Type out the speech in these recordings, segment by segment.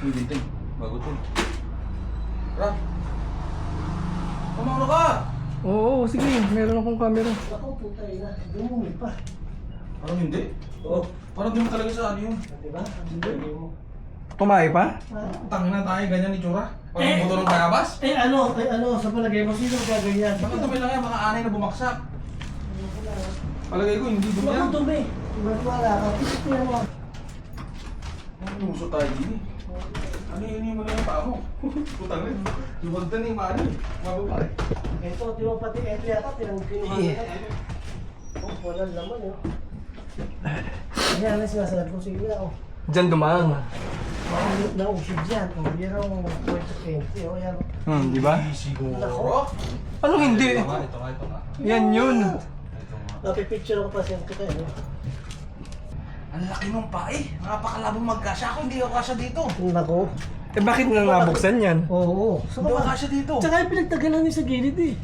Uy, ginting. Bago to. Tara. Kumano ka? Oo, sige. Meron akong camera. Ako, puta ina. Dumumi pa. Parang hindi. Oo. Parang di mo talaga sa ano yun. Diba? Hindi mo. Tumae pa? Tangin na tayo, ganyan ni Tsura. Parang buto ng bayabas. Ano, sa palagay mo, sino gaganyan? Baka dumi lang yan, mga anay na bumaksak. Palagay ko, hindi dumi Baka yan. dumi. Wala ka. Tingnan mo. Luso tayo din eh. Ano yun mo na yung paa mo? Putang rin. Lubag na ni Mari. Mababay. Ito, di ba pati eto yata, kinuha nila. Oh, walang laman yun. Ayan, may sinasabi ko sige oh. Diyan dumaan. Nausid yan. Oh, yan ang Puerto Pente. Oh, yan. Di ba? Siguro. Anong hindi? Ito nga. Yan yun. Ito nga. Napipicture ko pa siya ito kayo. Ang laki nung paa eh. Napakalabong magkasya ako, hindi ako kasya dito. Nako. Eh bakit na nabuksan yan? Oo. Hindi ako kasya dito. Tsaka yung pinagtagalan niya sa gilid eh.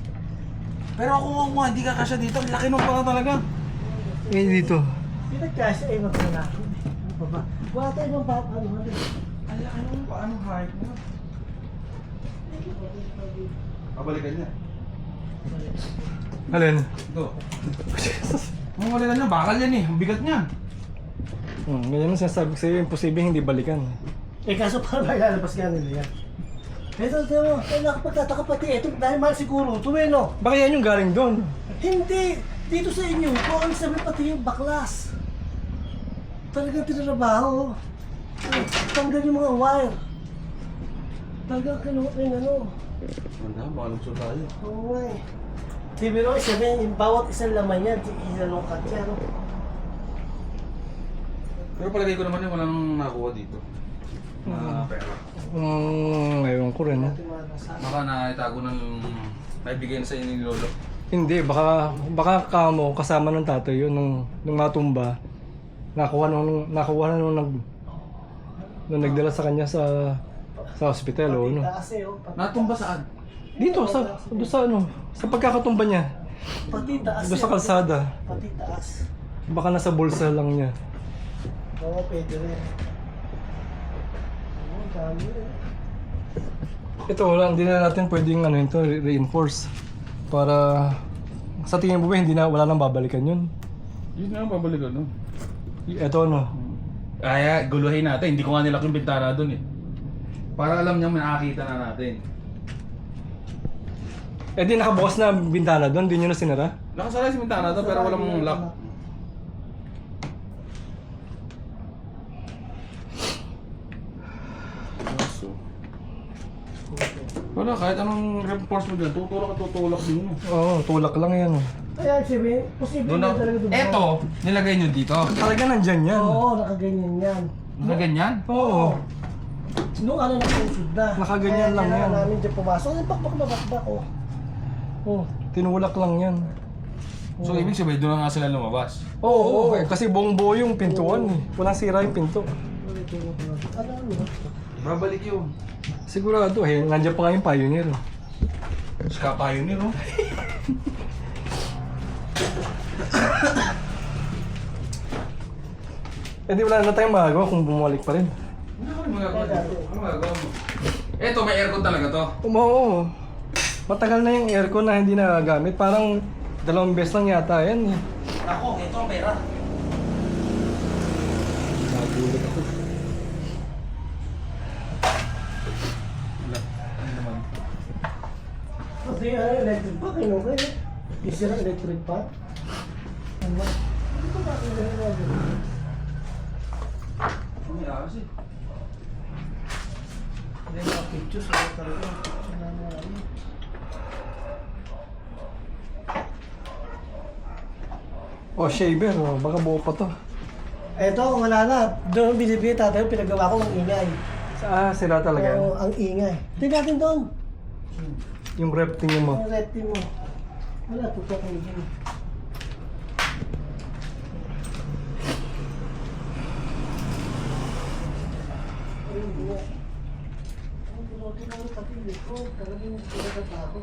Pero ako nga, hindi ka kasya dito. Ang laki nung paa talaga. Eh dito. Pinagkasya eh, maglalaki. Ano pa ba? Wala tayo ibang pa, ano. Ang laki nung paa, anong height mo? Pabalikan niya. Alin? Ito. Ang balikan niya, bakal yan eh. Ang bigat niya. Ganyan ang sinasabi ko sa'yo, imposible hindi balikan. Eh kaso parang lalabas nga nila yan. Ito, nakapagtataka pati ito dahil mahal siguro ito eh no? Baka yan yung galing doon. Hindi! Dito sa inyo, kung ang sabi pati yung baklas. Talagang tinrabaho. Tanggal yung mga wire. Talagang kinuha yung ano. Wala, baka lugsod tayo. Oo nga eh. Sibiro, yung bawat isang laman yan, ilalungkat siya no? Pero palagay ko naman yung walang nakuha dito. Na pera. Ngayon ko rin. Baka naitago ng naibigay na sa inyo ni Lolo. Hindi, baka kamo kasama ng tatay yun nung matumba. Nakuha na nung nagdala sa kanya sa hospital o ano. Taas eh, oh. Natumba saan? Dito sa pagkakatumba niya. Pati taas Doon sa eh. kalsada. Pati taas. Baka nasa bulsa lang niya. Oo, pwede rin. Oo, dami rin. Ito, hindi na natin pwedeng reinforce. Para sa tingin mo ba wala nang babalikan yun? Yun nga pabalikan no? Ito ano? Kaya guluhin natin, hindi ko nga nilak yung bintana doon eh. Para alam niya may nakakita na natin. Eh di nakabukas na bintana doon, di nyo na sinara? Nakasara si bintana doon pero walang lock. Wala, kahit anong reinforce mo dyan, tutulak din mo. Oo, tulak lang yan. Kaya sabi, posible Doon na na, talaga doon. eto, nilagay nyo dito. Talaga nandyan yan. Oo, nakaganyan yan. Nakaganyan? Oo. Nung ano nakusod na. Nakaganyan lang yan. Kaya namin dyan pumasok. Ay, bakbak na bakbak oh. Oh, tinulak lang yan. So ibig sabihin, doon na nga sila lumabas. Oo, kasi buong buo yung pintuan eh. Walang sira yung pinto. Ano? Babalik yun. Sigurado eh, nandiyan pa nga yung pioneer. Ska pioneer, no? Eh di wala na tayong magagawa kung bumalik pa rin. Ano magagawa mo? Eto, may aircon talaga to. Oo. Matagal na yung aircon na hindi nagagamit. Parang 2 beses lang yata yan eh. Ako, ito ang pera. Nagulat ako. Kasi electric pa, kinuha kayo. Isa na electric pa. Ano ba? Ano ba bakit gano'n? Ano may aras eh? Hindi mga pictures, ano talaga. Oh, shaver. Oh, baka buo pa to. Eto, wala na. Doon binibigay tatay, pinagawa ko ng ingay. Sira talaga yan. Oo, ang ingay. Tingnan natin doon. Yung rep tingin mo. Ang red team mo. Wala, tutok ko dyan. Ayun, buwa. Ang tinotin mo pati likod. Talagang pinagatago.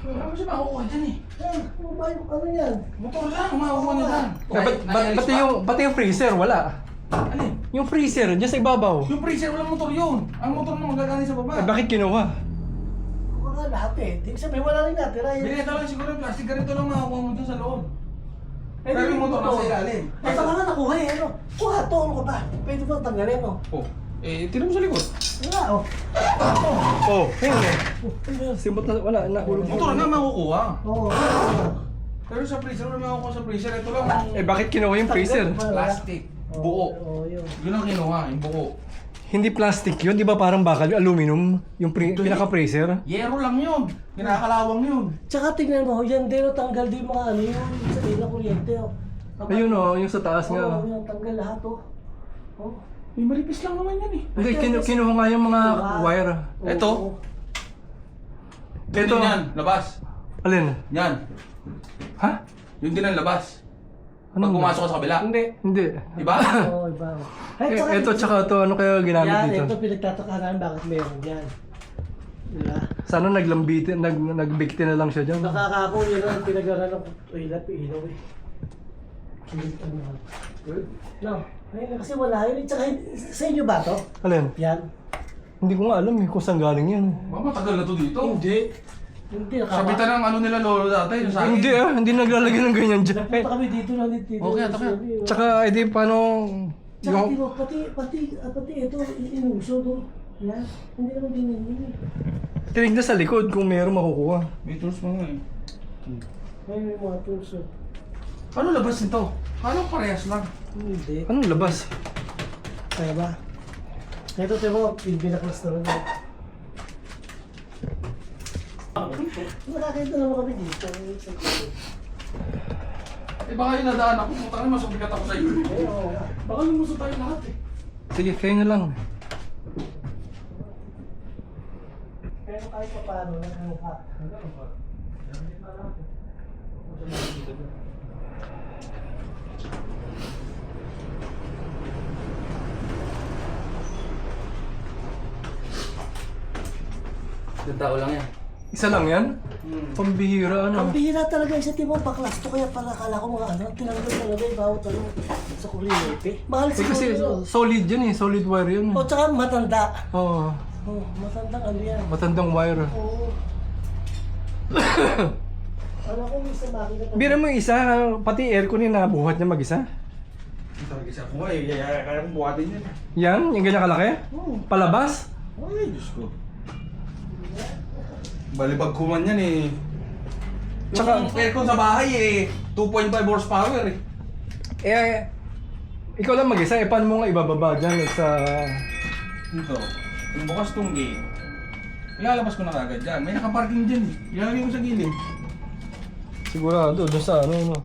Ano siya makukuha dyan eh? Eh, ano ba yung ano yan? Motor lang, makukuha niya dyan. Eh, pati yung freezer, wala. Ano eh? Yung freezer, dyan sa ibabaw. Yung freezer, walang motor yun. Ang motor na magagaling sa baba. Eh, bakit kinuha? Kuha nga lahat eh. Di sabihin wala rin natira yun. Binenta lang siguro yung plastic, ganito lang makakuha mo dun sa loob. Eh, Pero di yung motor mo nasa ilalim. Eh, baka nga nakuha eh. Ano? Kuha to, ano ka ba? Pwede ba tanggalin, no? Oh, tinan mo sa likod. Wala, oh. Oh, ayun eh. Oh, ano yun? Simot na, wala, nahulog. Motor na makukuha. Oo. Pero sa freezer, wala makukuha sa freezer. Ito lang, Eh, bakit kinuha yung freezer? plastic. Buo. Oo, yun. Yun ang kinuha, yung buo. Hindi plastic yun, di ba parang bakal, yung aluminum, yung pinaka-freezer? Yero lang yun. Kinakalawang yun. Tsaka tingnan mo, yan din o tanggal din mga ano yun. Sa ila kuryente, oh. Ayun oh, yung sa taas nga. Oo, yan, tanggal lahat, oh. Oh. May malipis lang naman yan eh. Hindi, kinuha nga yung mga wire. Ito? Oo. Ito. Ito. Yan, labas. Alin? Yan. Ha? Yung din ang labas. Pag Anong pumasok ka sa kabila. Hindi. Hindi. Diba? Oo, iba. Ay, Ito tsaka ito, ano kaya ginamit yan, dito? ito pinagtataka namin bakit meron yan. Diba? Sana naglambiti, nagbikti na lang siya dyan. Nakakako yun ang pinag-aral ng ilaw eh. Kilit ano ha. No, ayun kasi wala yun. Tsaka sa inyo ba to? Alin? Yan? Hindi ko nga alam eh kung saan galing yan. Mama, tagal na to dito. Hindi. Hindi, Sabitan ng ano nila lolo dati, yung sa akin. Hindi hindi naglalagay ng ganyan dyan. Napunta kami dito lang dito. Okay, ito kaya. Tsaka edi paano Tsaka yung... tino, pati ito inuso to. Yan. Hindi naman din yun. Tinignan sa likod kung meron makukuha. May tools mo nga eh. May mga tools. Ano labas nito? Paano parehas lang? Hindi. Anong labas? Kaya ba? Ito tayo mo, pinaklas na rin. Nakakita naman kami dito. Eh baka yung nadaan ako, putang na masubigat ako sa iyo. Eh, oo. Baka lumusot tayo lahat eh. Sige, kayo na lang. Pero kahit pa paano, nagkakaroon. Ganda ko lang yan. Isa lang yan? Pambihira Ang ano. bihira talaga isa tipo baklas to kaya pala akala ko mga ano, tinanggal talaga yung bawat ano sa kuryente. Mahal Eh siguro kasi yun. solid yun eh, solid wire yun. O tsaka matanda. Oo, Oh, matandang ano yan. matandang wire. Oo. Ano ko yung sa makina to? Bira mo yung isa, pati aircon yung nabuhat niya mag-isa. Ito kasi ako nga eh, kaya kong buhatin yan. Yan, yung ganyan kalaki. Palabas. Ay, Diyos ko. Balibag kuman yan eh. Tsaka- Yung aircon sa bahay eh, 2.5 horsepower eh. Eh, ikaw lang mag-isa, eh paano mo nga ibababa dyan sa... Dito, yung bukas tong gate, ilalabas ko na kagad dyan. May nakaparking dyan eh. Ilalagay ko sa gilid. Sigurado, doon sa ano,